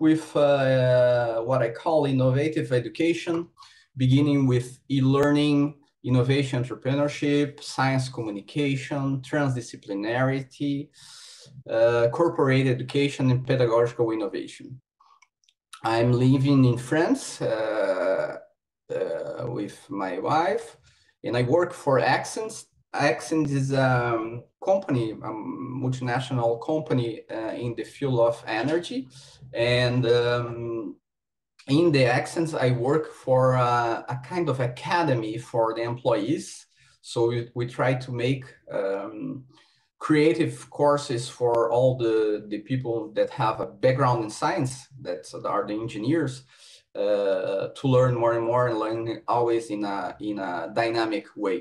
with what I call innovative education, beginning with e-learning, innovation entrepreneurship, science communication, transdisciplinarity, corporate education, and pedagogical innovation. I'm living in France with my wife, and I work for EURAXESS. EURAXESS is a company, a multinational company in the field of energy. And in the EURAXESS, I work for a kind of academy for the employees. So we try to make creative courses for all the people that have a background in science, that are the engineers, to learn more and more and learn always in a dynamic way.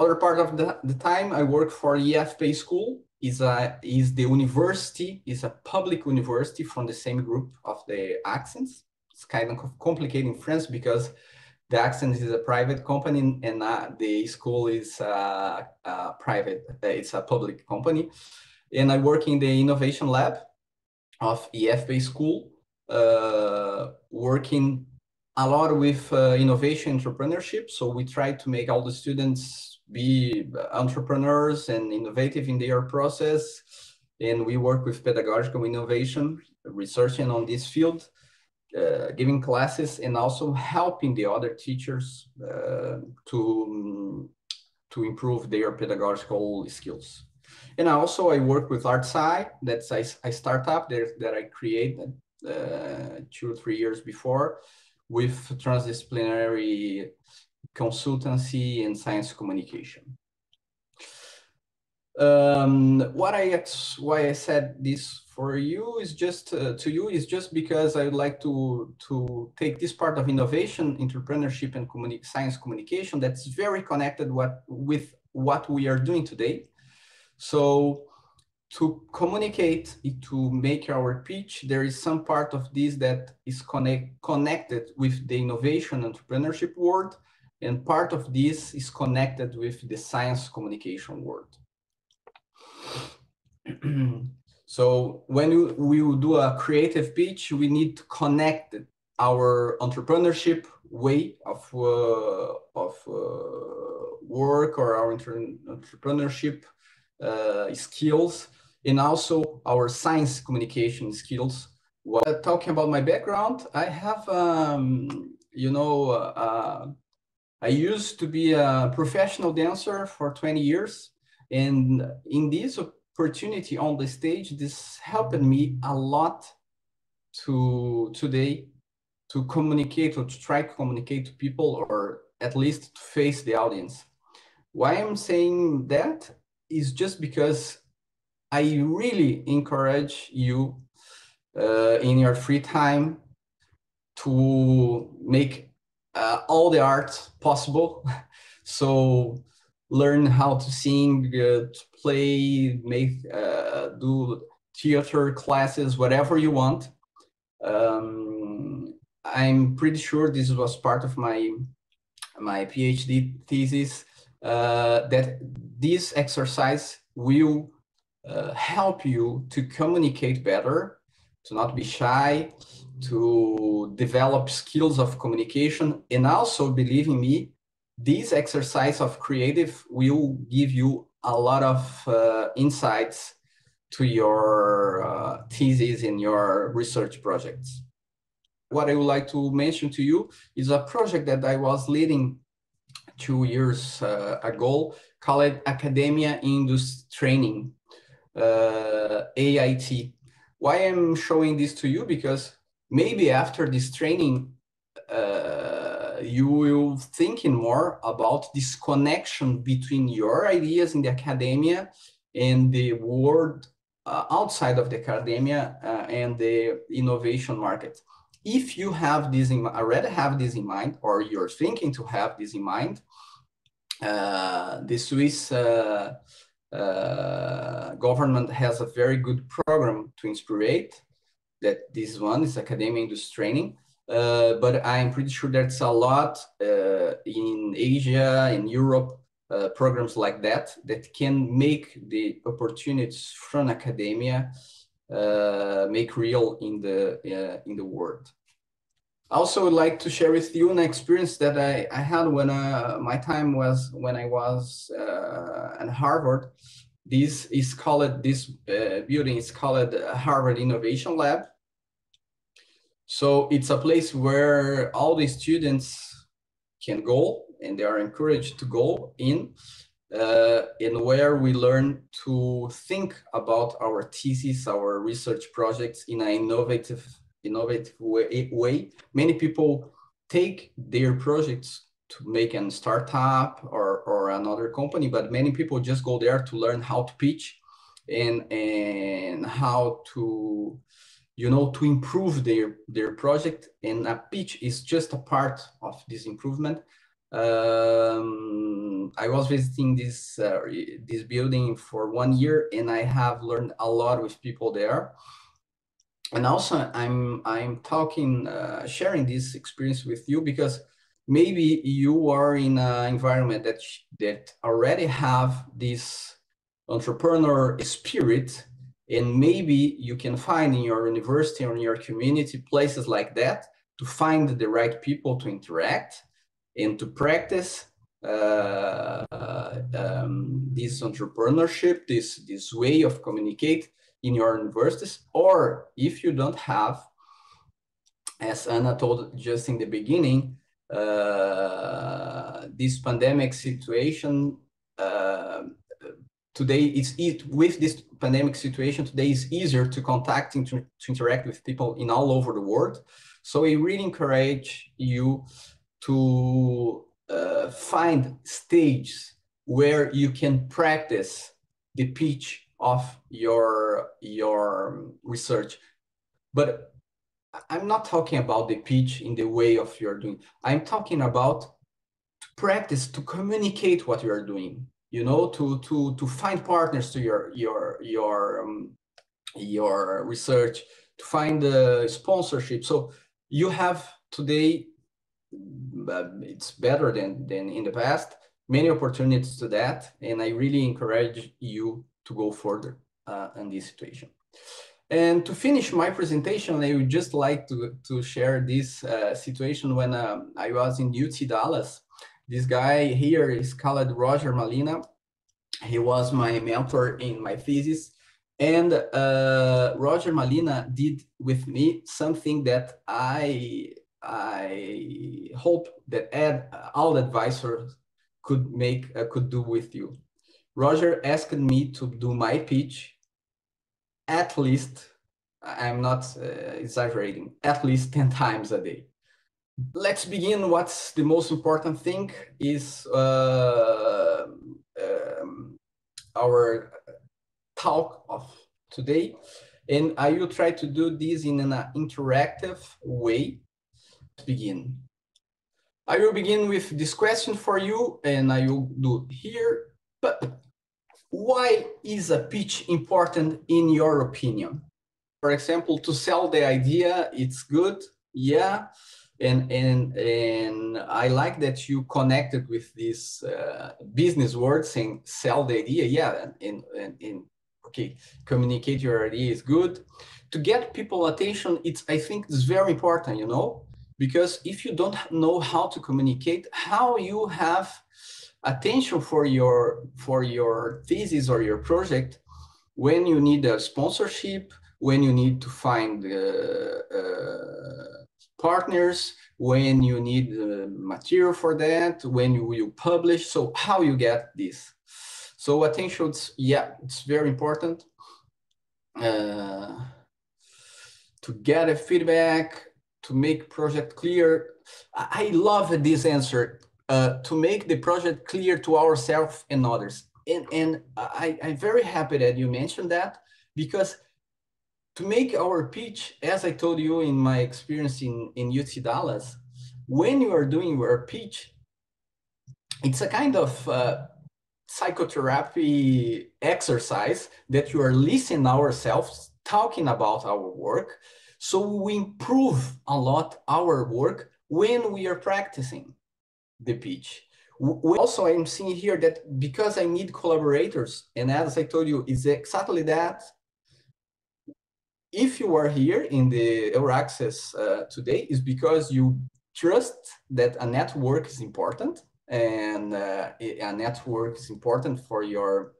Other part of the time I work for EFP school is the university, is a public university from the same group of the EURAXESS. It's kind of complicated in France because the EURAXESS is a private company and the school is private. It's a public company. And I work in the innovation lab of EFP school, working a lot with innovation entrepreneurship. So we try to make all the students be entrepreneurs and innovative in their process. And we work with pedagogical innovation, researching on this field, giving classes, and also helping the other teachers to improve their pedagogical skills. And also I work with ArtSci, that's a startup that I created 2 or 3 years before, with transdisciplinary consultancy and science communication. Why I said this for you is just to you is just because I would like to take this part of innovation, entrepreneurship, and science communication that's very connected with what we are doing today. So to communicate, to make our pitch, there is some part of this that is connected with the innovation entrepreneurship world, and part of this is connected with the science communication world. So when we will do a creative pitch, we need to connect our entrepreneurship way of work, or our entrepreneurship skills, and also our science communication skills. Talking about my background, I have, I used to be a professional dancer for 20 years. And in this opportunity on the stage, this helped me a lot today to communicate, or to try to communicate to people, or at least to face the audience. Why I'm saying that is just because I really encourage you in your free time to make all the art possible. So learn how to sing, to play, make, do theater classes, whatever you want. I'm pretty sure this was part of my PhD thesis, that this exercise will help you to communicate better, to not be shy, to develop skills of communication, and also, believe in me, this exercise of creative will give you a lot of insights to your thesis and your research projects. What I would like to mention to you is a project that I was leading 2 years ago, called Academia Industry Training, AIT. Why I'm showing this to you? Because maybe after this training, you will thinking more about this connection between your ideas in the academia and the world outside of the academia and the innovation market. If you have this already have this in mind, or you're thinking to have this in mind, the Swiss government has a very good program to inspire that. This one is Academia Industry Training. But I'm pretty sure there's a lot in Asia, in Europe, programs like that can make the opportunities from academia make real in the world. I also would like to share with you an experience that I had when my time was when I was at Harvard. This building is called Harvard Innovation Lab. So it's a place where all the students can go, and they are encouraged to go in, and where we learn to think about our thesis, our research projects in an innovative way. Many people take their projects to make a startup or another company, but many people just go there to learn how to pitch and how to, you know, to improve their project. And a pitch is just a part of this improvement. I was visiting this building for 1 year, and I have learned a lot with people there. And also, I'm talking, sharing this experience with you because maybe you are in an environment that already have this entrepreneur spirit, and maybe you can find in your university or in your community places like that to find the right people to interact and to practice this entrepreneurship, this way of communicate in your universities. Or if you don't have, as Anna told just in the beginning, this pandemic situation, today with this pandemic situation, today is easier to contact and to interact with people in all over the world. So I really encourage you to find stages where you can practice the pitch of your research. But I'm not talking about the pitch in the way of you're doing. I'm talking about to practice, to communicate what you are doing, you know, to find partners to your research, to find the sponsorship. So you have today, it's better than in the past, many opportunities to that, and I really encourage you to go further in this situation. And to finish my presentation, I would just like to share this situation when I was in UT Dallas. This guy here is called Roger Malina. He was my mentor in my thesis. And Roger Malina did with me something that I hope that all advisors could do with you. Roger asked me to do my pitch at least, I'm not exaggerating, at least 10 times a day. Let's begin. What's the most important thing is our talk of today. And I will try to do this in an interactive way. Let's begin. I will begin with this question for you, and I will do here. But why is a pitch important in your opinion? For example, to sell the idea, it's good, yeah. And I like that you connected with this business word saying sell the idea, yeah. And okay, communicate your idea is good. To get people attention, I think it's very important, you know, because if you don't know how to communicate, how you have attention for your thesis or your project when you need a sponsorship, when you need to find partners, when you need material for that, when you will publish. So how you get this? So attention, it's very important to get a feedback, to make project clear. I love this answer, to make the project clear to ourselves and others. And I'm very happy that you mentioned that, because to make our pitch, as I told you in my experience in UT Dallas, when you are doing your pitch, it's a kind of psychotherapy exercise that you are listening ourselves talking about our work. So we improve a lot our work when we are practicing the pitch. Also, I'm seeing here that because I need collaborators, and as I told you, it's exactly that. if you are here in the EURAXESS today, is because you trust that a network is important, and a network is important for your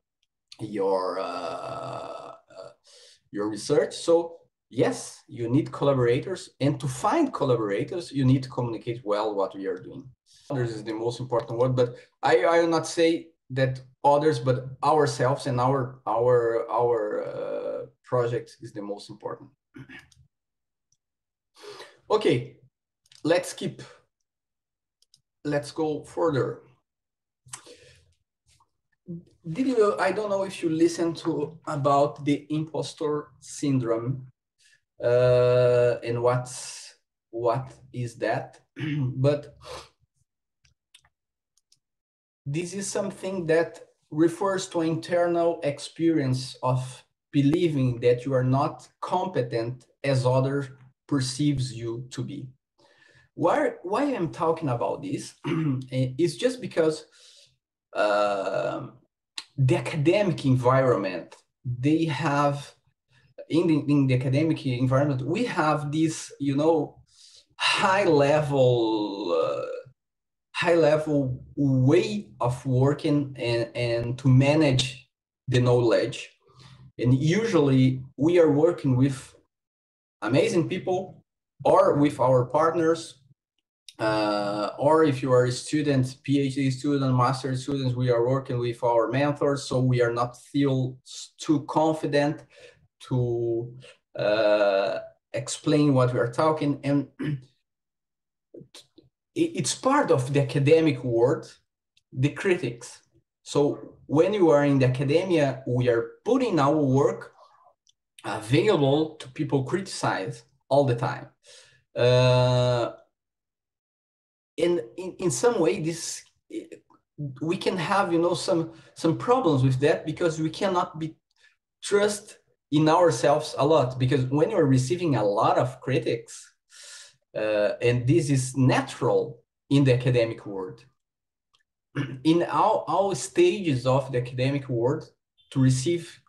research. So yes, you need collaborators, and to find collaborators, you need to communicate well what we are doing. Others is the most important word, but I will not say that others, but ourselves and our project is the most important. Okay, let's go further. I don't know if you listened to about the impostor syndrome, and what is that? But this is something that refers to internal experience of believing that you are not competent as others perceives you to be. Why I'm talking about this is just because the academic environment, they have, in the academic environment, we have this, high level way of working and to manage the knowledge. And usually we are working with amazing people, or with our partners, or if you are a student, PhD student, master students, we are working with our mentors, so we are not feel too confident to explain what we are talking. And it's part of the academic world, the critics. So when you are in the academia, we are putting our work available to people criticize all the time. In some way, this we can have some problems with that, because we cannot be trust in ourselves a lot, because when you're receiving a lot of critics, and this is natural in the academic world, in all stages of the academic world, to receive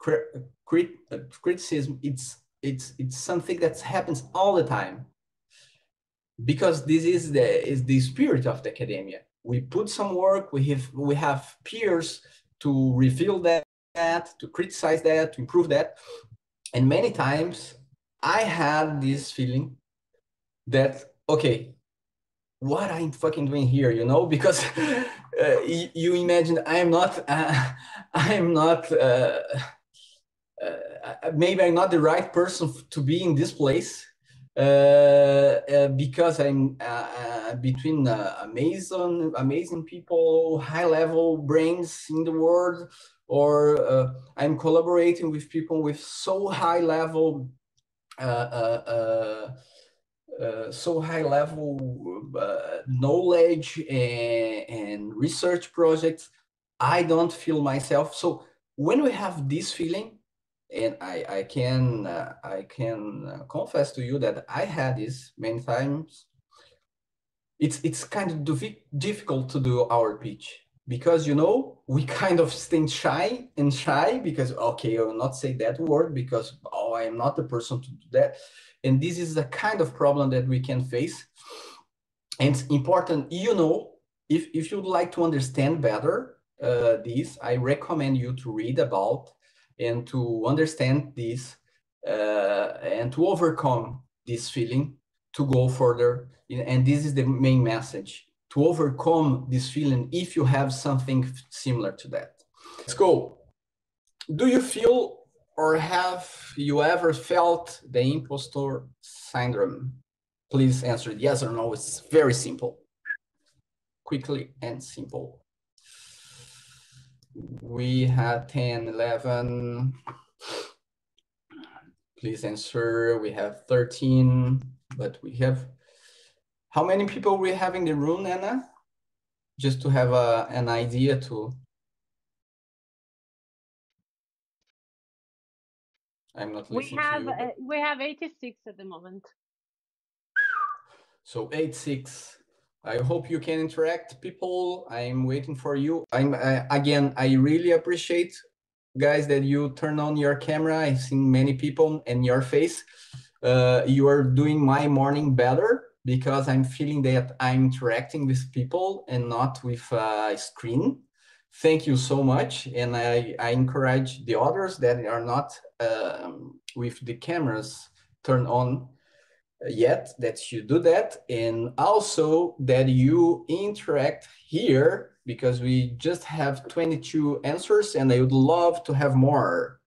criticism, it's something that happens all the time, because this is the spirit of the academia. We put some work, we have peers to reveal that, to criticize that, to improve that. And many times I had this feeling that, okay, what I'm fucking doing here, because you imagine maybe I'm not the right person to be in this place, because I'm between amazing people, high level brains in the world, or I'm collaborating with people with so high level knowledge and research projects. I don't feel myself. So when we have this feeling, and I can confess to you that I had this many times, it's kind of difficult to do our pitch, because we kind of stay shy because, okay, I will not say that word because, oh, I am not the person to do that. And this is a kind of problem that we can face. And it's important, if you'd like to understand better this, I recommend you to read about and to understand this, and to overcome this feeling, to go further. And this is the main message, to overcome this feeling if you have something similar to that. Let's go. Do you feel, or have you ever felt the impostor syndrome? Please answer yes or no. It's very simple. Quickly and simple. We had 10, 11. Please answer. We have 13, but we have... How many people we have in the room, Anna? Just to have an idea to... I'm not listening to you. But... we have 86 at the moment. So 86. I hope you can interact, people. I'm waiting for you. Again, I really appreciate guys, that you turn on your camera. I've seen many people and your face. You are doing my morning better because I'm feeling that I'm interacting with people and not with a screen. Thank you so much. And I encourage the others that are not with the cameras turned on yet, that you do that, and also that you interact here, because we just have 22 answers and I would love to have more.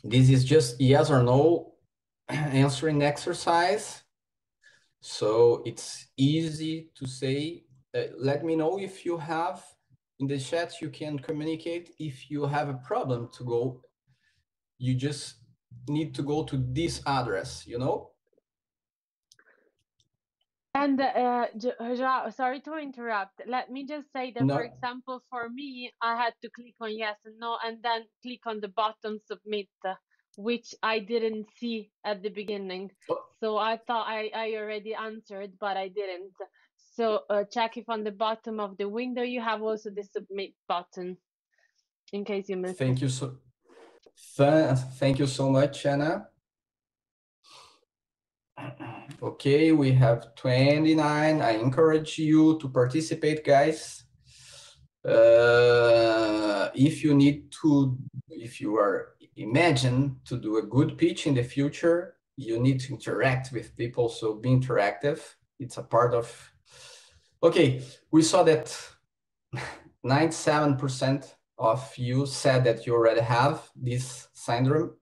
This is just yes or no answering exercise, so it's easy to say. Let me know if you have, in the chat you can communicate if you have a problem to go. You just need to go to this address, you know. And Joao, sorry to interrupt. Let me just say that, for example, for me, I had to click on yes and no, and then click on the button submit, which I didn't see at the beginning. So I thought I already answered, but I didn't. So check if on the bottom of the window you have also the submit button, in case you missed Thank it. you so. Thank you so much, Anna. Okay, we have 29. I encourage you to participate, guys. If you are imagine to do a good pitch in the future, you need to interact with people. So be interactive. It's a part of. Okay, we saw that 97% of you said that you already have this syndrome.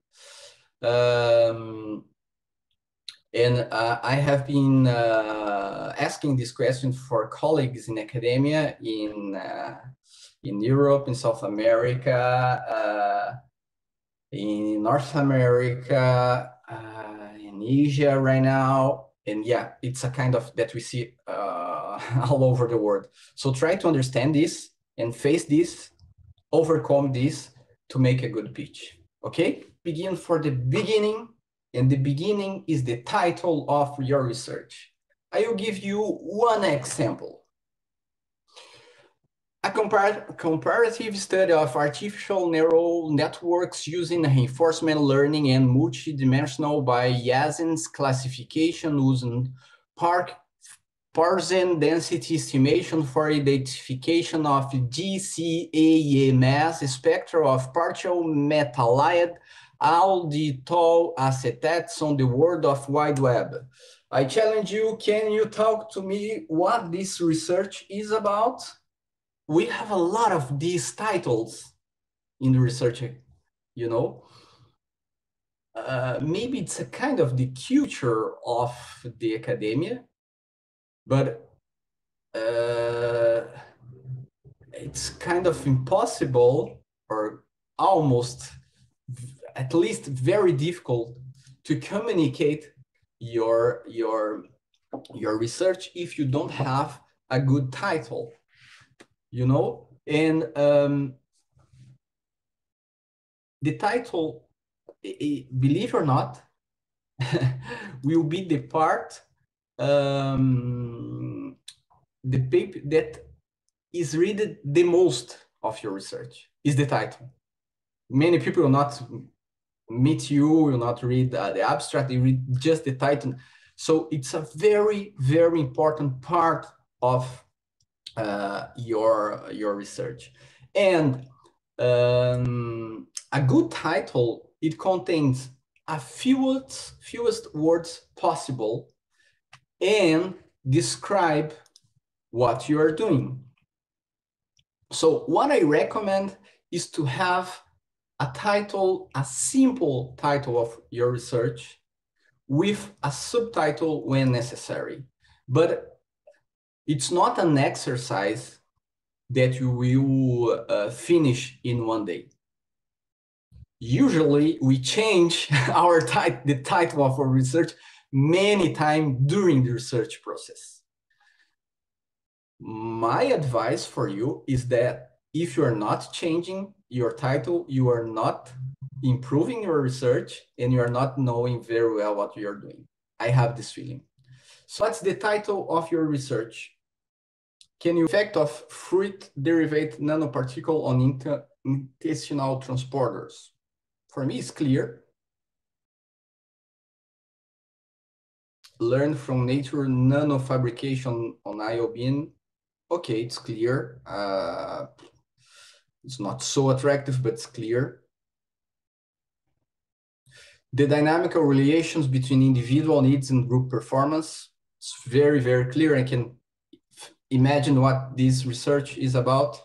And I have been asking this question for colleagues in academia in Europe, in South America, in North America, in Asia right now. And yeah, it's a kind of that we see all over the world. So try to understand this and face this, overcome this to make a good pitch. Okay, begin for the beginning. And the beginning is the title of your research. I will give you one example. A comparative study of artificial neural networks using reinforcement learning and multidimensional Bayesian classification using Parsen density estimation for identification of GCAMS spectra of partial metallide alditol acetates on the World of Wide Web. I challenge you, can you talk to me what this research is about? We have a lot of these titles in the research, you know. Maybe it's a kind of the culture of the academia, but it's kind of impossible, or almost at least very difficult, to communicate your research if you don't have a good title, you know. And the title, believe it or not, will be the part, the paper that is read the most of your research is the title. Many people will not meet you, will not read the abstract, they read just the title. So it's a very, very important part of your research. And a good title, it contains a fewest words possible and describe what you are doing. So what I recommend is to have a title, a simple title of your research with a subtitle when necessary. But it's not an exercise that you will finish in one day. Usually we change the title of our research many times during the research process. My advice for you is that if you are not changing your title, you are not improving your research and you are not knowing very well what you're doing. I have this feeling. So what's the title of your research? Can you effect of fruit derivative nanoparticle on intestinal transporters. For me, it's clear. Learn from nature nanofabrication on iobin. Okay, it's clear. It's not so attractive, but it's clear. The dynamical relations between individual needs and group performance. It's very, very clear. I can imagine what this research is about.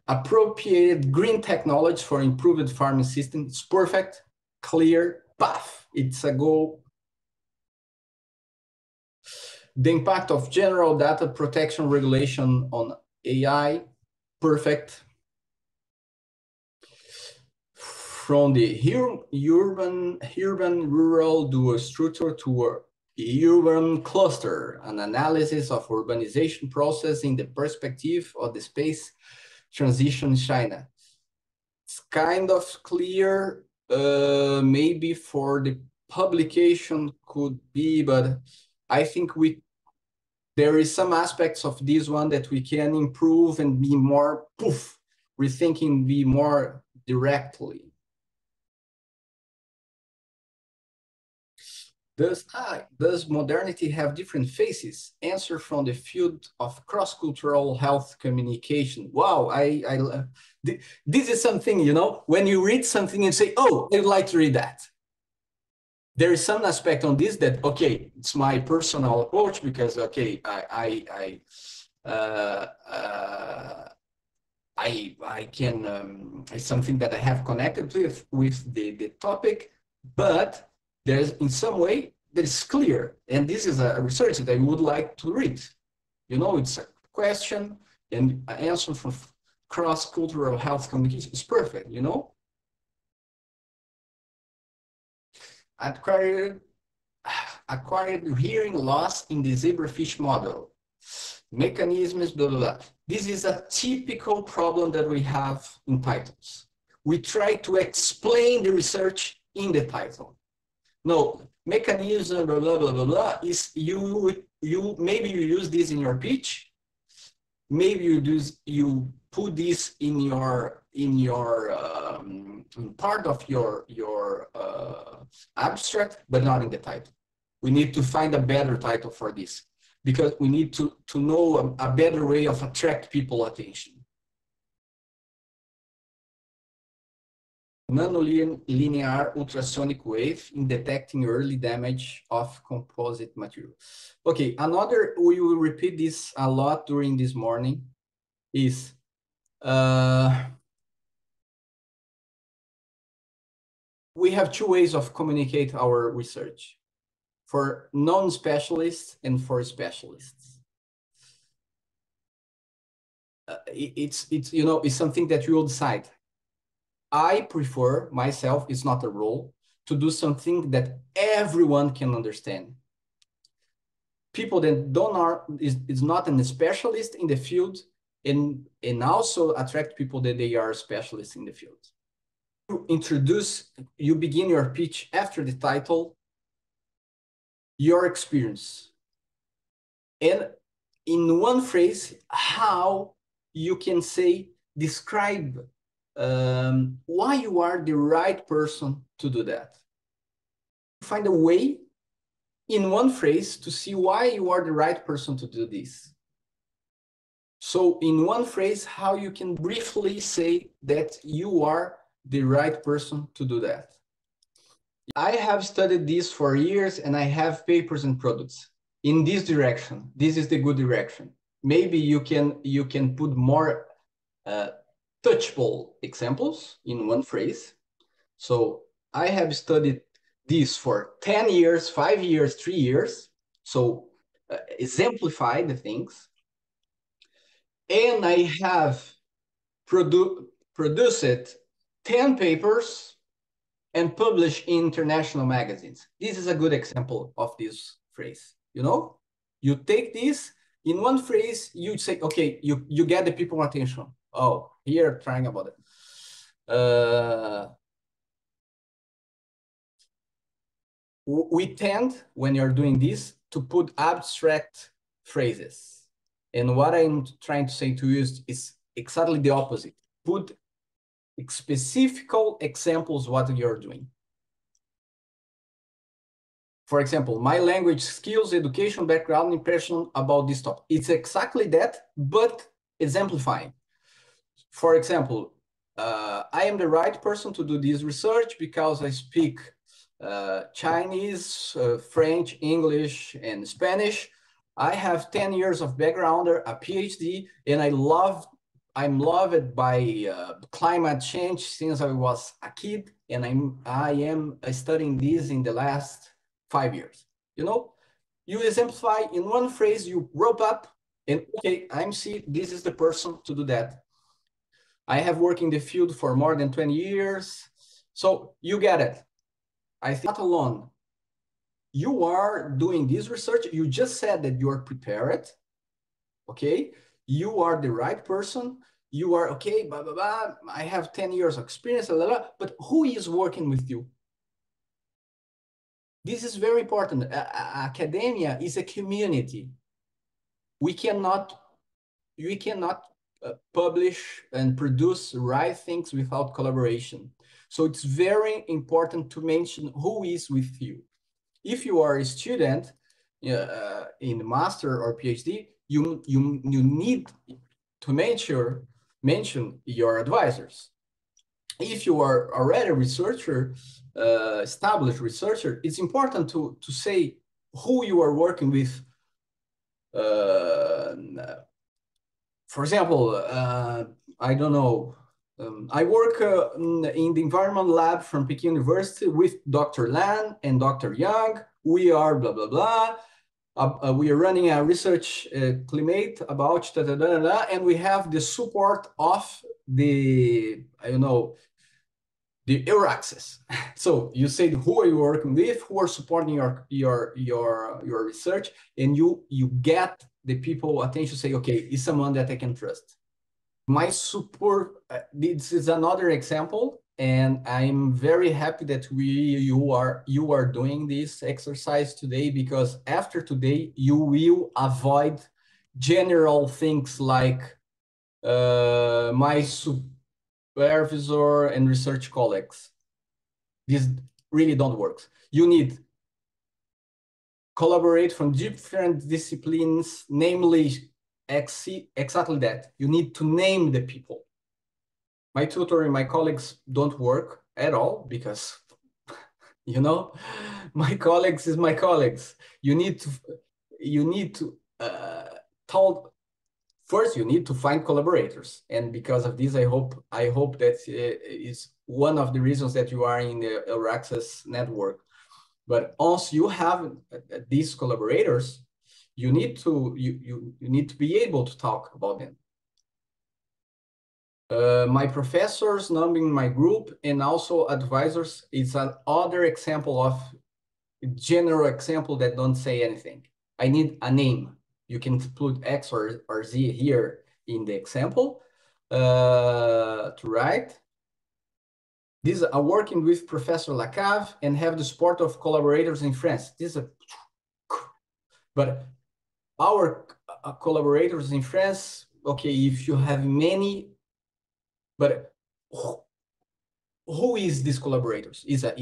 Appropriated green technology for improved farming system. It's perfect, clear, path. It's a goal. The impact of general data protection regulation on AI, perfect. From the urban-rural dual structure to a urban cluster, an analysis of urbanization process in the perspective of the space transition in China. It's kind of clear, maybe for the publication could be, but I think there is some aspects of this one that we can improve and be more rethinking, be more directly. Does modernity have different faces? Answer from the field of cross-cultural health communication. Wow, this is something, you know, when you read something and say, oh, I'd like to read that. There is some aspect on this that, okay, it's my personal approach because, okay, I can, it's something that I have connected with the topic, but there's in some way that is clear. And this is a research that I would like to read. You know, it's a question and an answer from cross-cultural health communication. It's perfect, you know? Acquired hearing loss in the zebrafish model. Mechanisms, blah, blah, blah. This is a typical problem that we have in titles. We try to explain the research in the title. No, mechanism, blah, blah, blah, blah, blah, is maybe you use this in your pitch. Maybe you put this in your part of your abstract, but not in the title. We need to find a better title for this because we need to know a better way of attract people attention. Nonlinear ultrasonic wave in detecting early damage of composite material. Okay, another, we will repeat this a lot during this morning, is we have two ways of communicate our research, for non-specialists and for specialists. It's you know, it's something that you will decide. I prefer myself, it's not a role, to do something that everyone can understand. People that is not a specialist in the field, and also attract people that they are specialists in the field. You begin your pitch after the title, your experience. And in one phrase, how you can say, describe why you are the right person to do that. Find a way in one phrase to see why you are the right person to do this. So in one phrase, how you can briefly say that you are the right person to do that. I have studied this for years and I have papers and products in this direction. This is the good direction. Maybe you can put more touchable examples in one phrase. So I have studied this for 10 years, 5 years, 3 years. So exemplify the things. And I have produced 10 papers and published in international magazines. This is a good example of this phrase. You know, you take this in one phrase, you say, okay, you get the people attention. Oh, here, trying about it. We tend, when you're doing this, to put abstract phrases. And what I'm trying to say to you is exactly the opposite. put specific examples what you're doing. For example, my language skills, education, background, impression about this topic. It's exactly that, but exemplifying. For example, I am the right person to do this research because I speak Chinese, French, English, and Spanish. I have 10 years of background, a PhD, and I'm loved by climate change since I was a kid, and I am studying this in the last 5 years. You know, you exemplify in one phrase, you wrap up, and okay, this is the person to do that. I have worked in the field for more than 20 years. So you get it. I think not alone. You are doing this research. You just said that you are prepared. Okay. You are the right person. You are okay, blah, blah, blah. I have 10 years of experience, blah, blah, blah. But who is working with you? This is very important. Academia is a community. We cannot publish and produce right things without collaboration. So it's very important to mention who is with you. If you are a student in master or PhD, you need to mention your advisors. If you are already a researcher, established researcher, it's important to say who you are working with. For example, I don't know, I work in the environment lab from Peking University with Dr. Lan and Dr. Yang. We are blah, blah, blah. We are running a research climate about da, da, da, da, da, and we have the support of the, I don't know, the EURAXESS. So you say who are you working with, who are supporting your research, and you get the people attention, say, okay, it's someone that I can trust. My support, this is another example, and I'm very happy that you are doing this exercise today, because after today you will avoid general things like my supervisor and research colleagues. This really don't work. You need collaborate from different disciplines, namely exactly that. You need to name the people. My tutor and my colleagues don't work at all because, you know, my colleagues is my colleagues. You need to first you need to find collaborators, and because of this, I hope that is one of the reasons that you are in the EURAXESS network. But once you have these collaborators, you need to be able to talk about them. My professors, numbering my group, and also advisors is another example of general example that don't say anything. I need a name. You can put X or Z here in the example to write. These are working with Professor Lacave and have the support of collaborators in France. But our collaborators in France, okay, if you have many, but who is these collaborators? Is a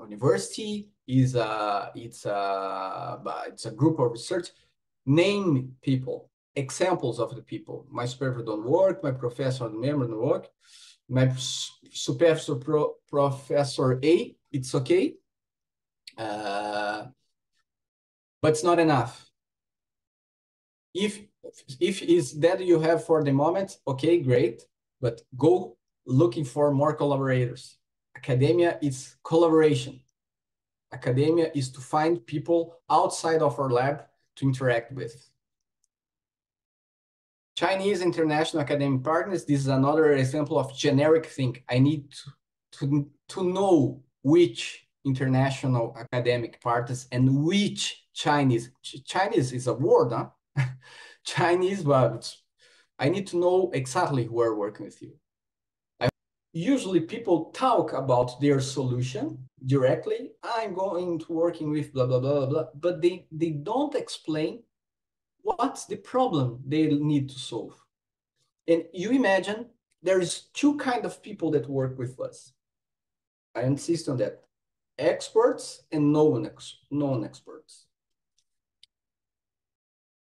university? It's a group of research. Name people, examples of the people. My supervisor don't work. My professor and member don't work. My supervisor Professor A, it's okay, but it's not enough. If is that you have for the moment, okay, great, but go looking for more collaborators. Academia is collaboration. Academia is to find people outside of our lab to interact with. Chinese international academic partners, this is another example of generic thing. I need to know which international academic partners and which Chinese. Chinese is a word, huh? Chinese, but I need to know exactly who are working with you. Usually people talk about their solution directly. I'm going to working with blah, blah, blah, blah, but they don't explain what's the problem they need to solve. And you imagine there is two kinds of people that work with us. I insist on that. Experts and non-experts.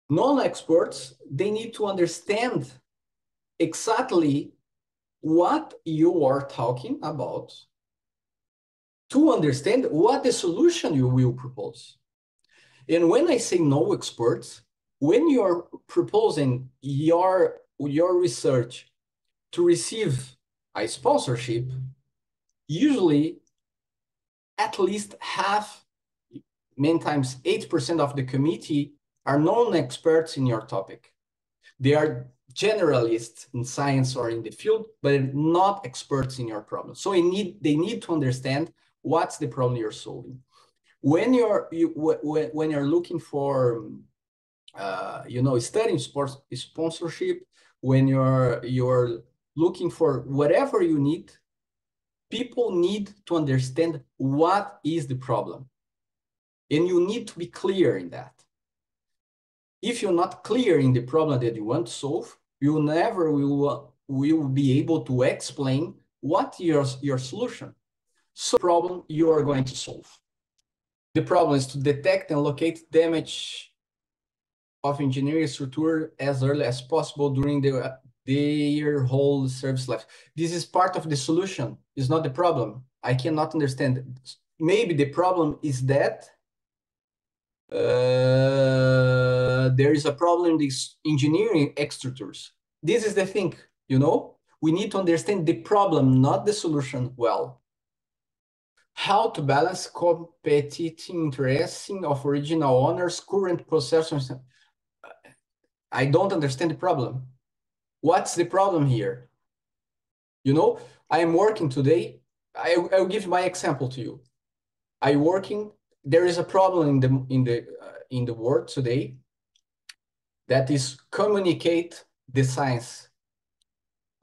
Non-experts, they need to understand exactly what you are talking about to understand what the solution you will propose. And when I say no experts, when you're proposing your research to receive a sponsorship, usually at least half, many times 8% of the committee are non-experts in your topic. They are generalists in science or in the field, but not experts in your problem. So they need to understand what's the problem you're solving. When you're looking for studying sports sponsorship, when you're looking for whatever you need, people need to understand what is the problem. And you need to be clear in that. If you're not clear in the problem that you want to solve, you never will be able to explain what your solution. So the problem you are going to solve. The problem is to detect and locate damage of engineering structure as early as possible during their whole service life. This is part of the solution. It's not the problem. I cannot understand. Maybe the problem is that there is a problem in these engineering extruders. This is the thing, we need to understand the problem, not the solution well. How to balance competing interests of original owners, current possessors. I don't understand the problem. What's the problem here? I am working today. I'll give my example to you. There is a problem in the world today that is communicate the science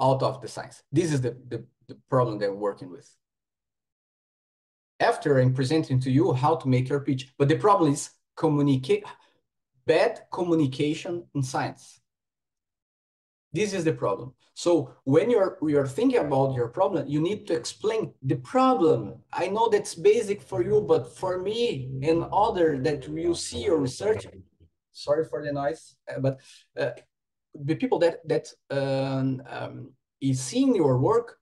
out of the science. This is the problem that I'm working with. After I'm presenting to you how to make your pitch, but the problem is bad communication in science. This is the problem. So when you're thinking about your problem, you need to explain the problem. I know that's basic for you, but for me and other that will see your research, sorry for the noise, but the people that is seeing your work,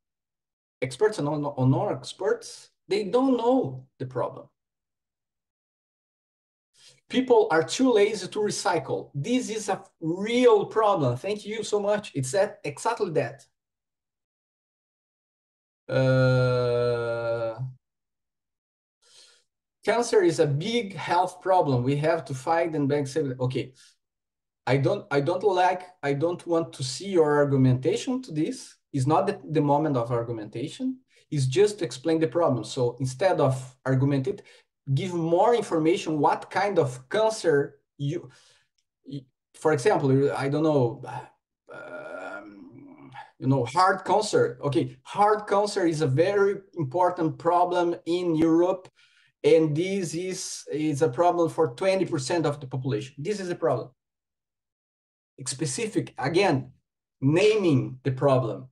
experts and non-experts, they don't know the problem. People are too lazy to recycle. This is a real problem. Thank you so much. It's exactly that. Cancer is a big health problem. We have to fight and bank save. Okay, I don't want to see your argumentation to this. It's not the moment of argumentation. It's just to explain the problem. So instead of argumenting, give more information. What kind of cancer for example, I don't know. Heart cancer. Okay, heart cancer is a very important problem in Europe, and this is a problem for 20% of the population. This is a problem. Specific, again, naming the problem.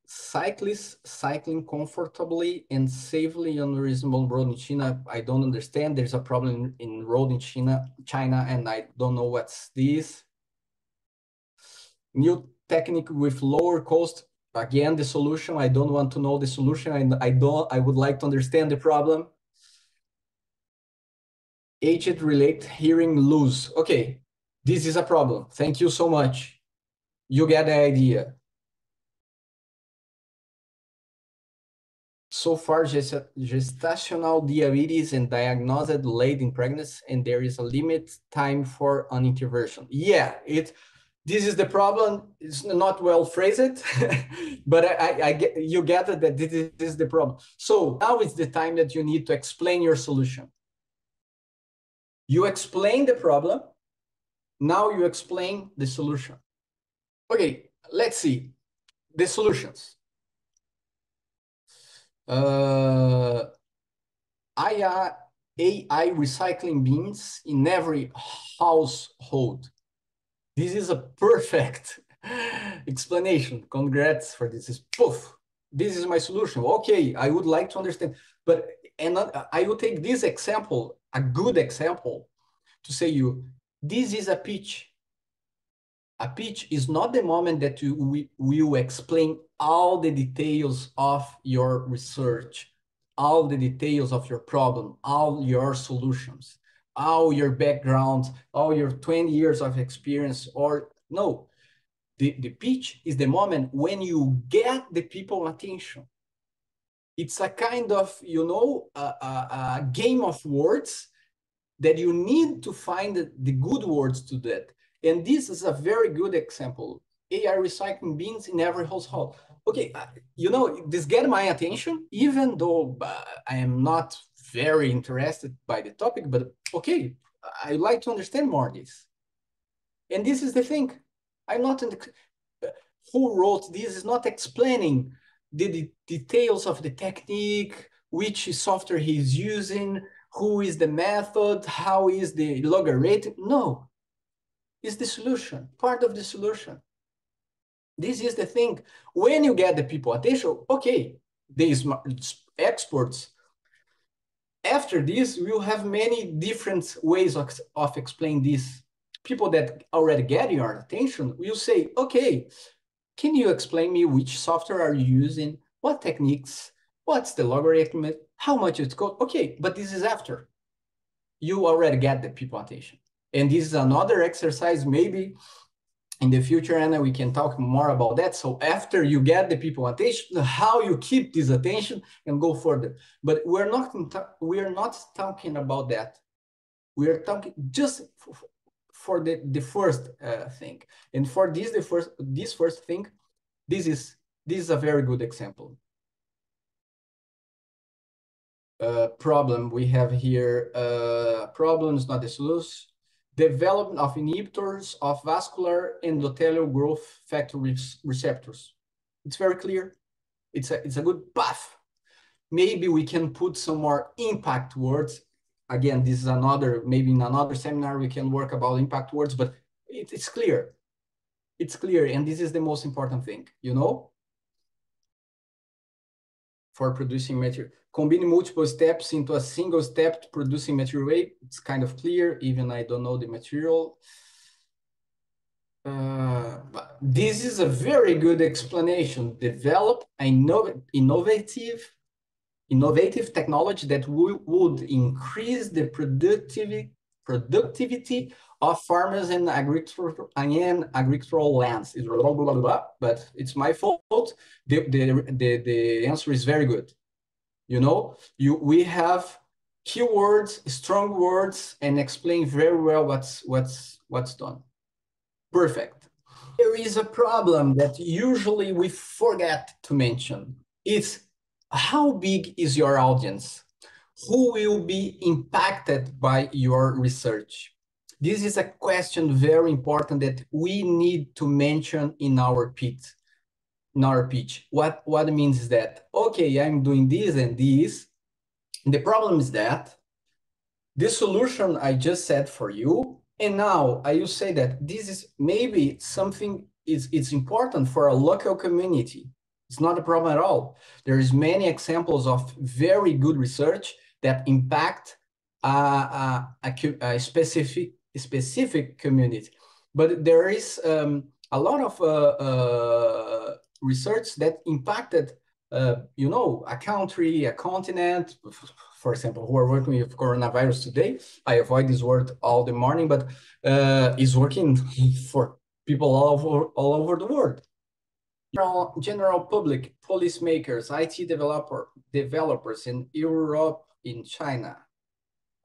Cyclists cycling comfortably and safely on a reasonable road in China. I don't understand. There's a problem in road in China, and I don't know what's this. New technique with lower cost. Again, the solution. I don't want to know the solution. I would like to understand the problem. Aged relate hearing loss. Okay, this is a problem. Thank you so much. You get the idea. So far, gestational diabetes and diagnosed late in pregnancy, and there is a limit time for an intervention. Yeah, this is the problem. It's not well phrased, but you get it that this is the problem. So now is the time that you need to explain your solution. You explain the problem. Now you explain the solution. Okay, let's see the solutions. AI recycling bins in every household. This is a perfect explanation. Congrats for this. Is poof. This is my solution. Okay, I would like to understand, but I will take this example, a good example, to say you, this is a pitch. A pitch is not the moment that we will explain all the details of your research, all the details of your problem, all your solutions, all your background, all your 20 years of experience, or no. The pitch is the moment when you get the people attention. It's a kind of, a game of words that you need to find the good words to that. And this is a very good example. AI recycling bins in every household. Okay, this get my attention, even though I am not very interested by the topic, but okay, I like to understand more this. And this is the thing. I'm not in the, who wrote this is not explaining the details of the technique, which software he's using, who is the method, how is the logarithm. No, it's the solution, part of the solution. This is the thing. When you get the people attention, okay, these experts, after this, we'll have many different ways of explaining this. People that already get your attention will say, okay, can you explain me which software are you using? What techniques? What's the logarithm? How much it's cost? Okay, but this is after. You already get the people attention. And this is another exercise, maybe in the future, Anna, we can talk more about that. So after you get the people attention, how you keep this attention and go further. But we're not talking about that. We're talking just for the first thing. And for this first thing, this is a very good example. Problem we have here, problems, not the solution. Development of inhibitors of vascular endothelial growth factor receptors. It's very clear. It's a good path. Maybe we can put some more impact words. Again, this is maybe in another seminar we can work about impact words, but it's clear. It's clear, and this is the most important thing, for producing material. Combining multiple steps into a single step producing material way. It's kind of clear, even I don't know the material. But this is a very good explanation. Develop an innovative technology that would increase the productivity of farmers and agricultural lands. It's blah, blah, blah, blah, but it's my fault. The answer is very good. We have keywords, strong words, and explain very well what's done. Perfect. There is a problem that usually we forget to mention. It's how big is your audience? Who will be impacted by your research? This is a question very important that we need to mention in our pitch. What it means is that, okay, I'm doing this and this. The problem is that the solution I just said for you, and now I will say that this is maybe something it's important for a local community. It's not a problem at all. There is many examples of very good research that impact a specific community. But there is a lot of research that impacted, a country, a continent. For example, who are working with coronavirus today. I avoid this word all the morning, but is working for people all over the world. General public, policymakers, IT developers in Europe, in China.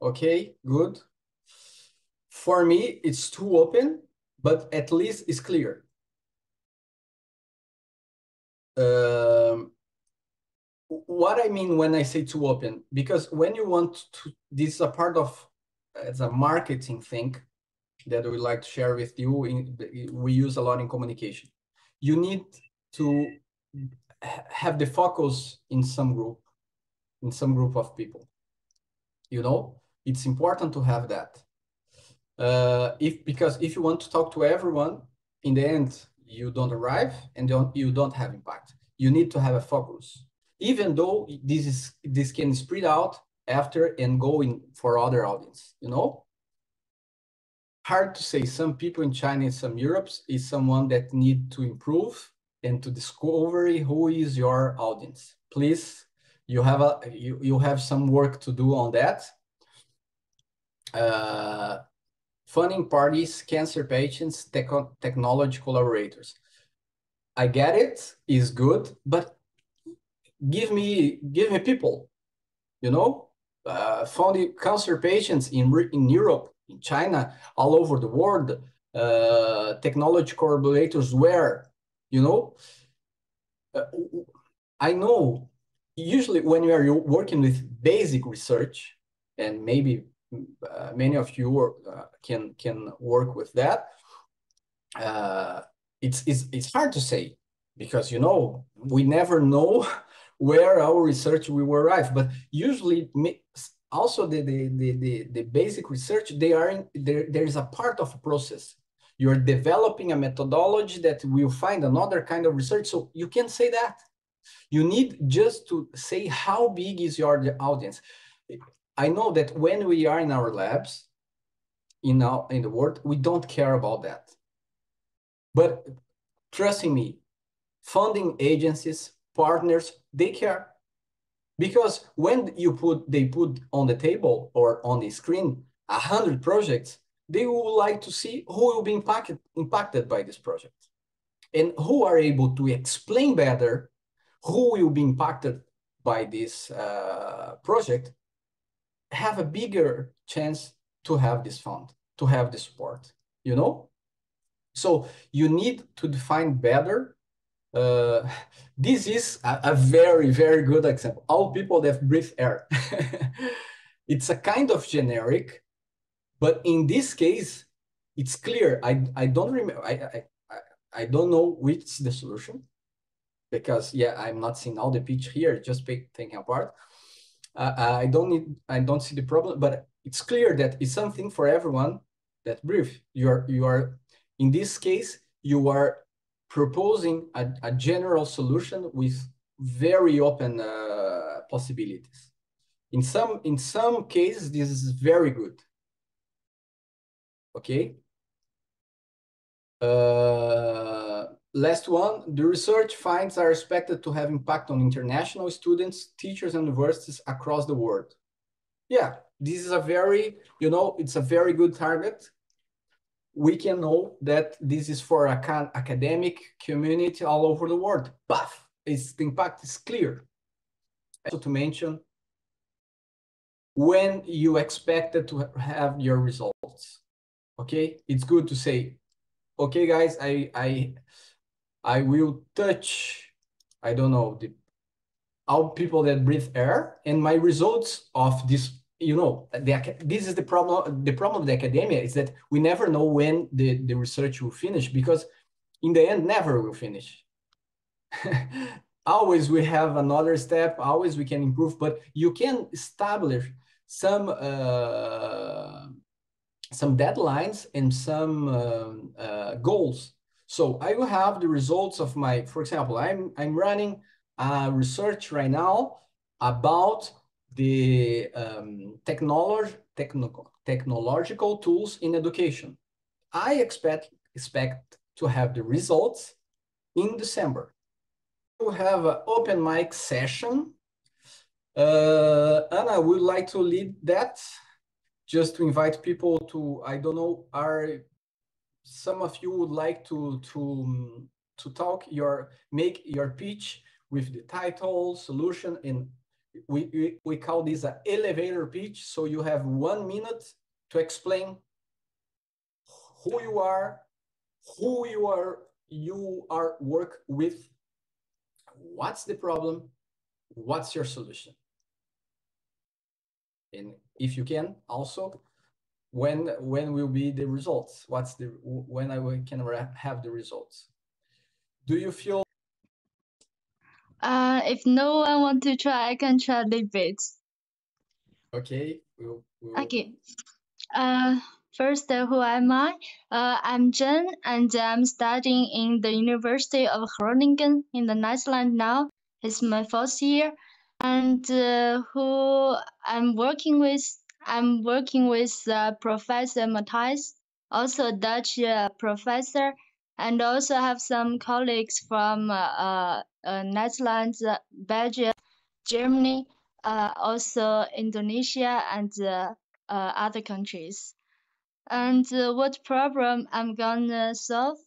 Okay, good. For me, it's too open, but at least it's clear. What I mean when I say too open, because when you want to, this is a part of, it's a marketing thing that we like to share with you. We use a lot in communication. You need to have the focus in some group of people, It's important to have that. Because if you want to talk to everyone, in the end, you don't arrive and you don't have impact. You need to have a focus, even though this can spread out after and go in for other audience, you know? Hard to say. Some people in China and some Europe is someone that need to improve and to discover who is your audience. Please, you have some work to do on that. Funding parties, cancer patients, technology collaborators. I get it, is good, but give me people, you know, funding cancer patients in Europe, in China, all over the world, technology collaborators where, you know, I know usually when you are working with basic research, and maybe many of you can work with that. It's hard to say because, you know, we never know where our research will arrive. But usually, also the basic research, there is a part of a process. You're developing a methodology that will find another kind of research. So you can say that. You need just to say how big is your audience. I know that when we are in our labs, in the world, we don't care about that. But trust me, funding agencies, partners, they care. Because when they put on the table or on the screen 100 projects, they would like to see who will be impacted by this project. And who are able to explain better who will be impacted by this project, have a bigger chance to have this fund, to have the support, you know? So you need to define better. This is a very, very good example. All people that breathe air. It's a kind of generic, but in this case, it's clear. I don't remember. I don't know which is the solution, because yeah, I'm not seeing all the pitch here. Just taking apart. I don't see the problem, but it's clear that it's something for everyone that breathe. You are in this case, you are proposing a general solution with very open possibilities. In some cases, this is very good. Okay. Last one, the research finds are expected to have impact on international students, teachers, and universities across the world. Yeah, this is a very, you know, it's a very good target. We can know that this is for an academic community all over the world. But the impact is clear. Also to mention, when you expected to have your results, okay? It's good to say, okay, guys, I will touch, I don't know, all people that breathe air, and my results of this, you know, this is the problem. The problem of the academia is that we never know when the research will finish, because in the end, never will finish. Always we have another step, always we can improve, but you can establish some deadlines and some goals. So I will have the results of my, for example, I'm running research right now about the technological tools in education. I expect to have the results in December. We'll have an open mic session. Anna would like to lead that, just to invite people to, I don't know, some of you would like to talk, make your pitch with the title, solution, and we call this an elevator pitch. So you have 1 minute to explain who you are work with, what's the problem, what's your solution, and if you can also, when will be the results? When I can have the results? Do you feel? If no one want to try, I can try a little bit. Okay, Okay. First, who am I? I'm Jen, and I'm studying in the University of Groningen in the Netherlands now. It's my fourth year, and who I'm working with? I'm working with Professor Matthijs, also a Dutch professor, and also have some colleagues from Netherlands, Belgium, Germany, also Indonesia, and other countries. And what problem I'm gonna solve?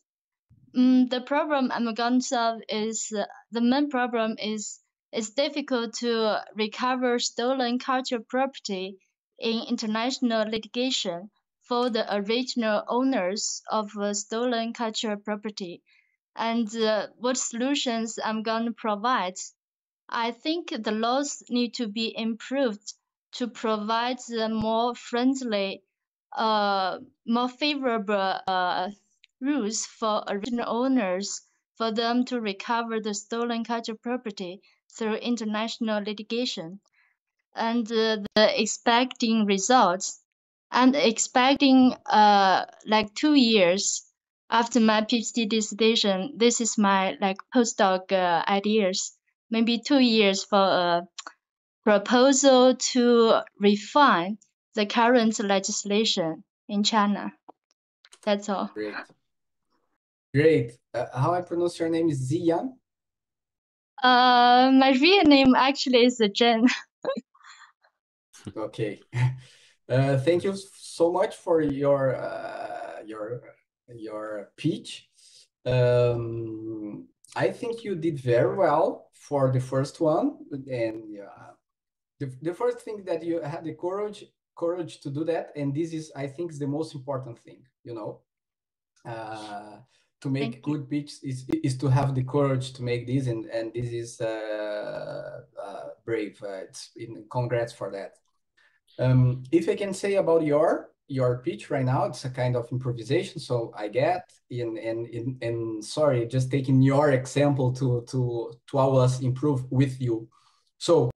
The problem I'm gonna solve is the main problem is it's difficult to recover stolen cultural property in international litigation for the original owners of stolen cultural property. And what solutions I'm gonna provide? I think the laws need to be improved to provide the more friendly, more favorable rules for original owners for them to recover the stolen cultural property through international litigation. And the expecting results, and expecting like 2 years after my PhD dissertation. This is my like postdoc ideas. Maybe 2 years for a proposal to refine the current legislation in China. That's all. Great. Great. How I pronounce your name is Ziyan? My real name actually is Jen. Okay. Thank you so much for your pitch. I think you did very well for the first one, and the first thing that you had the courage to do that, and this is, I think, is the most important thing. To make good pitch is to have the courage to make this, and this is brave. Congrats for that. If I can say about your pitch right now, it's a kind of improvisation. So I get and sorry, just taking your example to help us improve with you. So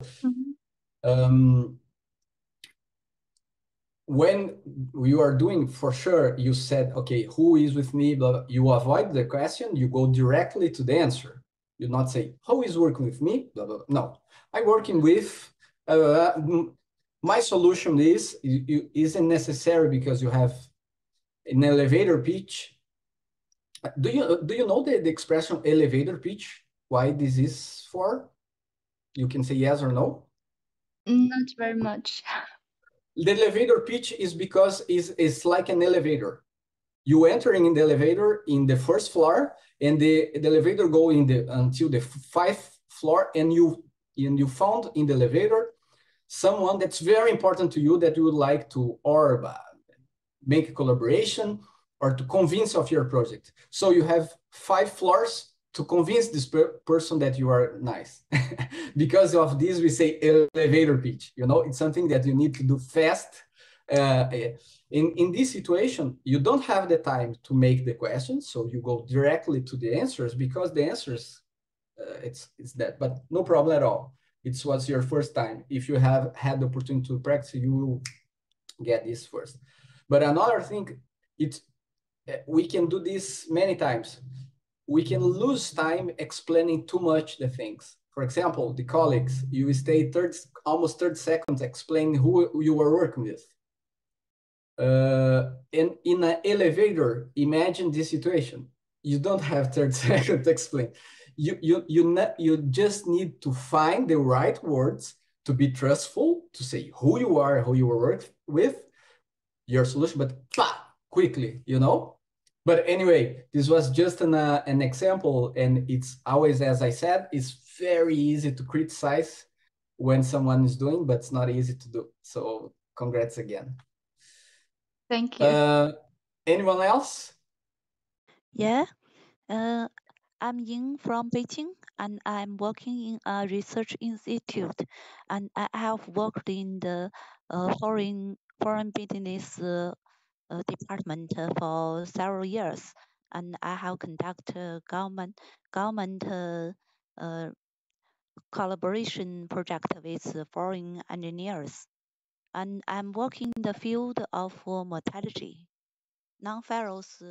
when you are doing, for sure, you said, okay, who is with me? Blah, you avoid the question, you go directly to the answer. You not say, who is working with me? Blah, blah, blah. No, I'm working with, my solution isn't necessary because you have an elevator pitch. Do you know the expression elevator pitch? Why this is for? You can say yes or no. Not very much. The elevator pitch is because it's like an elevator. You entering in the elevator in the first floor, and the elevator go until the 5th floor, and you found in the elevator someone that's very important to you that you would like to or make a collaboration or to convince of your project. So you have 5 floors to convince this person that you are nice. Because of this, we say elevator pitch. It's something that you need to do fast. In this situation, you don't have the time to make the questions, so you go directly to the answers because the answers, it's that, but no problem at all. It was your first time. If you have had the opportunity to practice, you will get this first. But another thing, we can do this many times. We can lose time explaining too much the things. For example, the colleagues, you stay almost 30 seconds explaining who you were working with. In an elevator, imagine this situation. You don't have 30 seconds to explain. You just need to find the right words to be trustful, to say who you are, who you work with, your solution, but quickly, But anyway, this was just an example, and it's always, as I said, it's very easy to criticize when someone is doing, but it's not easy to do. So congrats again. Thank you. Anyone else? Yeah, I'm Ying from Beijing, and I'm working in a research institute, and I have worked in the foreign business department for several years, and I have conducted government collaboration project with foreign engineers. and I'm working in the field of mortality, non-ferrous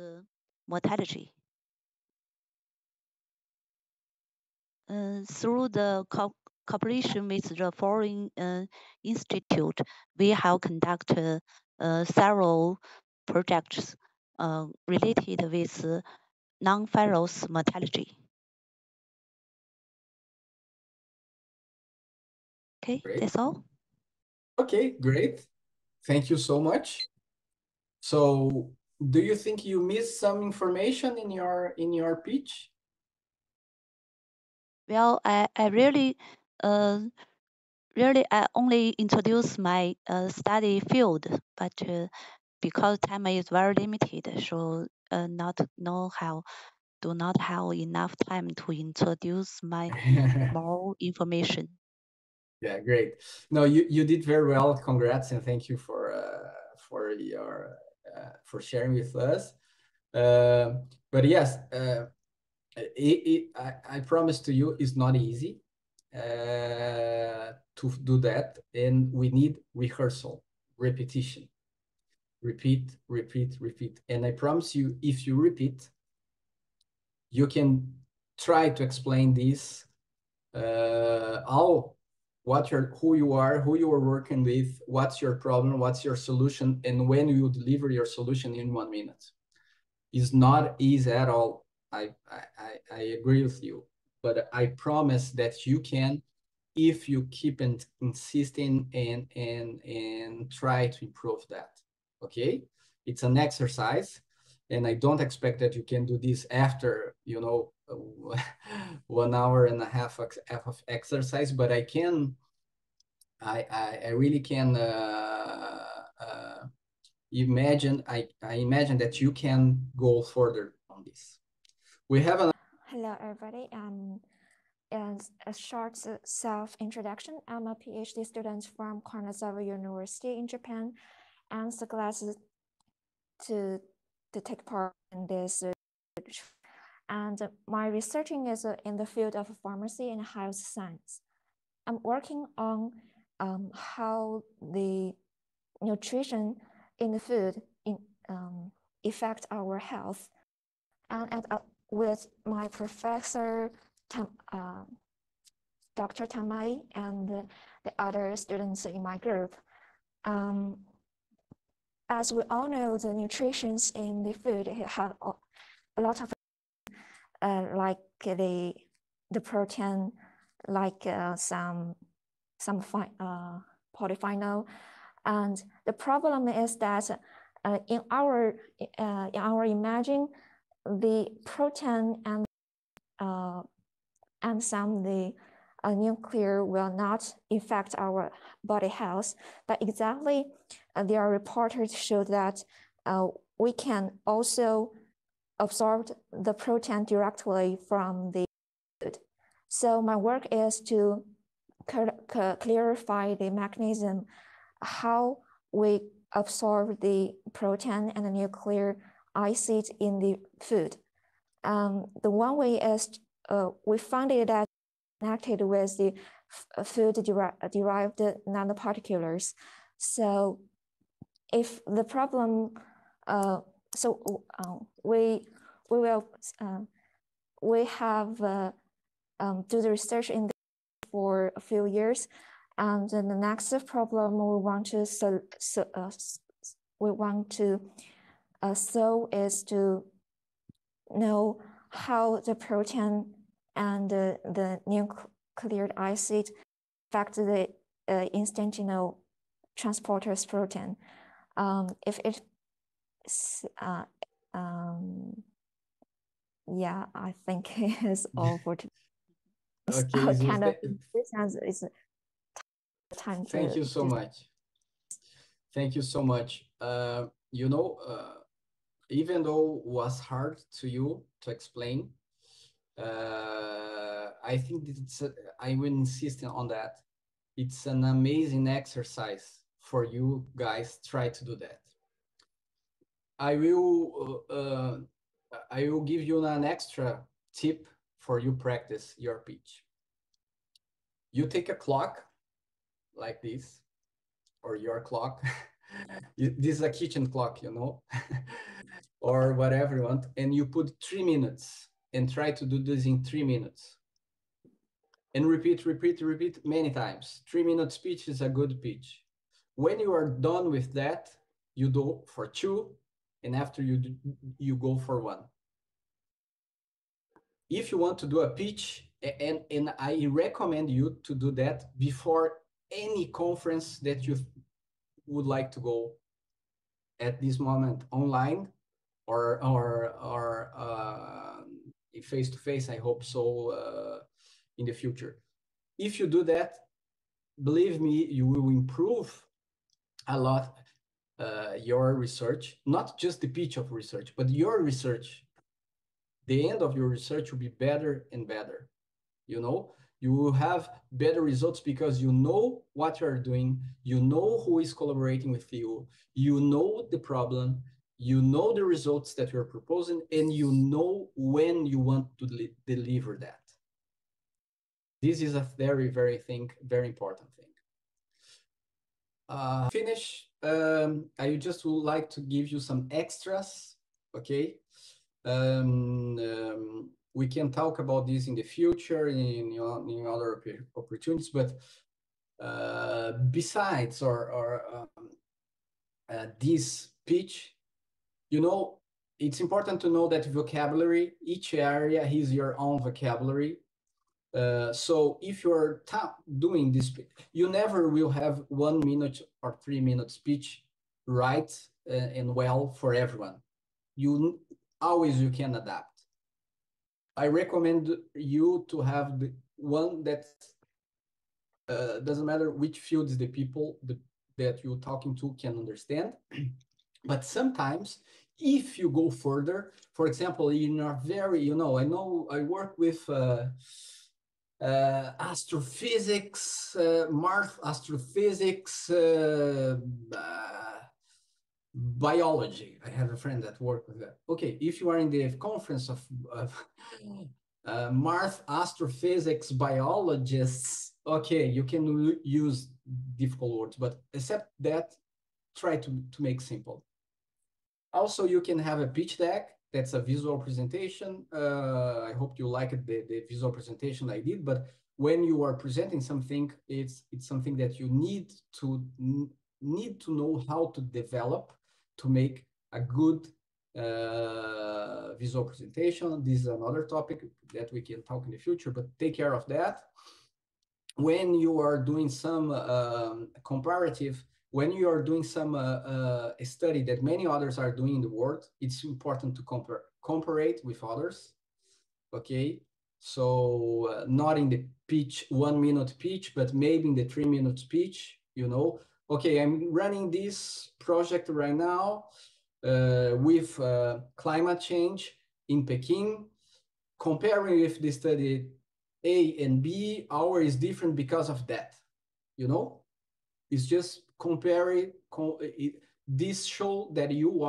mortality. Through the cooperation with the Foreign Institute, we have conducted several projects related with non-ferrous mortality. Okay, Great. that's all. Okay, great. Thank you so much. So, do you think you missed some information in your pitch? Well, I really I only introduce my study field, but because time is very limited, so do not have enough time to introduce my more information. Yeah, great. No, you did very well. Congrats and thank you for your for sharing with us. But yes, I promise to you, it's not easy to do that, and we need rehearsal, repetition, repeat, repeat, repeat. And I promise you, if you repeat, you can try to explain this all who you are, who you are working with, what's your problem, what's your solution, and when you deliver your solution in 1 minute. It's not easy at all. I agree with you, but I promise that you can if you keep insisting and try to improve that. Okay, it's an exercise, and I don't expect that you can do this after 1 hour and a half of exercise, but I can. I really can imagine. I imagine that you can go further on this. We have an. Hello, everybody. As a short self-introduction, I'm a PhD student from Kanazawa University in Japan, and so glad to take part in this research. And my researching is in the field of pharmacy and health science. I'm working on how the nutrition in the food affect our health, and with my professor Dr. Tamai and the other students in my group. As we all know, the nutrition in the food have a lot of like the protein, like some polyphenol, and the problem is that in our imagine, the protein and some the nuclear will not affect our body health, but exactly there are reports show that we can also absorb the protein directly from the food. So my work is to clarify the mechanism how we absorb the protein and the nucleic acid in the food. The one way is we found it that connected with the food derived nanoparticles. So if the problem, we have do the research in for a few years, and then the next problem we want to solve is to know how the protein and the nucleic acid affect the intestinal transporters protein. If it, yeah, I think it's all for today. Okay, kind of is time. Thank you so much. Thank you so much. Even though it was hard to you to explain, I think I will insist on that. It's an amazing exercise for you guys. Try to do that. I will give you an extra tip for you practice your pitch. You take a clock like this, or your clock. This is a kitchen clock, you know, or whatever you want, and you put 3 minutes and try to do this in 3 minutes. And repeat many times. 3-minute speech is a good pitch. When you are done with that, you do for 2, and after you go for 1. If you want to do a pitch, and I recommend you to do that before any conference that you would like to go at this moment, online or face to face. I hope so in the future. If you do that, believe me, you will improve a lot your research, not just the pitch of research, but your research. The end of your research will be better and better. You know, you will have better results because you know what you're doing, you know who is collaborating with you, you know the problem, you know the results that you're proposing, and you know when you want to deliver that. This is a very important thing. Finish. I just would like to give you some extras, okay? We can talk about this in the future in other opportunities, but besides this pitch, you know, it's important to know that vocabulary, each area has your own vocabulary. So if you're doing this, you never will have 1 minute or 3 minute speech right and well for everyone. You can adapt. I recommend you to have the one that doesn't matter which fields the people that you're talking to can understand. But sometimes if you go further, for example, in a very, I know I work with astrophysics, Mars astrophysics, biology. I have a friend that works with that. Okay, if you are in the conference of Mars astrophysics biologists, okay, you can use difficult words, but except that, try to make simple. Also, you can have a pitch deck. That's a visual presentation. I hope you liked the visual presentation I did, but when you are presenting something, it's something that you need to know how to develop to make a good visual presentation. This is another topic that we can talk in the future, but take care of that. When you are doing some comparative, when you are doing some study that many others are doing in the world, it's important to compare with others, okay? So not in the pitch, 1 minute pitch, but maybe in the 3 minute speech, okay, I'm running this project right now with climate change in Peking, comparing with the study A and B, our is different because of that, It's just comparing. This show that you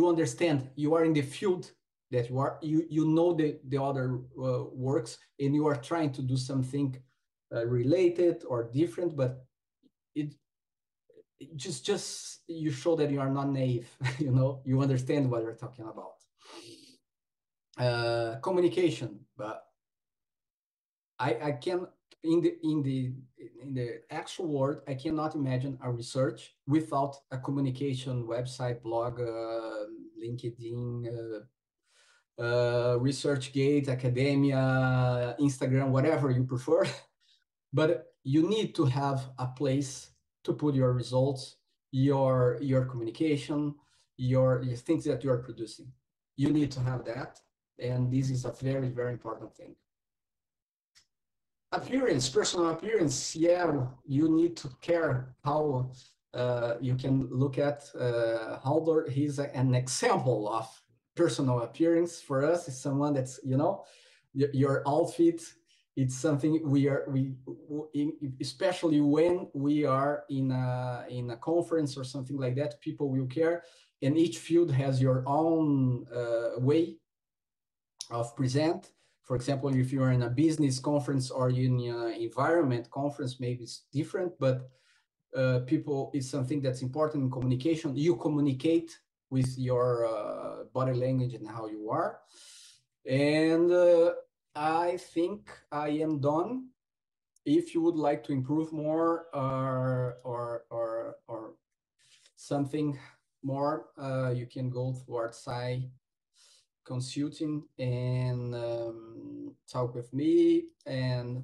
understand, you are in the field that you are, you know the other works, and you are trying to do something related or different, but it just you show that you are not naive, you understand what you're talking about. Communication, but I can in the actual world, I cannot imagine a research without a communication website, blog, LinkedIn, ResearchGate, academia, Instagram, whatever you prefer. But you need to have a place to put your results, your communication, your things that you are producing. You need to have that, and this is a very, very important thing. Appearance, personal appearance, yeah, you need to care how you can look at Haldor. He's an example of personal appearance. For us, it's someone that's, your outfit, it's something especially when we are in a conference or something like that, people will care, and each field has your own way of present. For example, if you're in a business conference or in an environment conference, maybe it's different, but people is something that's important in communication. You communicate with your body language and how you are. And I think I am done. If you would like to improve more or something more, you can go towards Sci Consulting and talk with me, and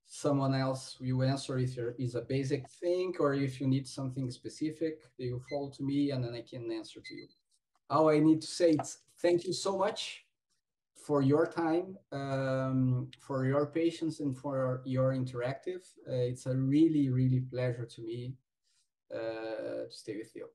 someone else will answer if there is a basic thing, or if you need something specific, they will follow to me and then I can answer to you. All I need to say is thank you so much for your time, for your patience, and for your interactive. It's a really, really pleasure to me to stay with you.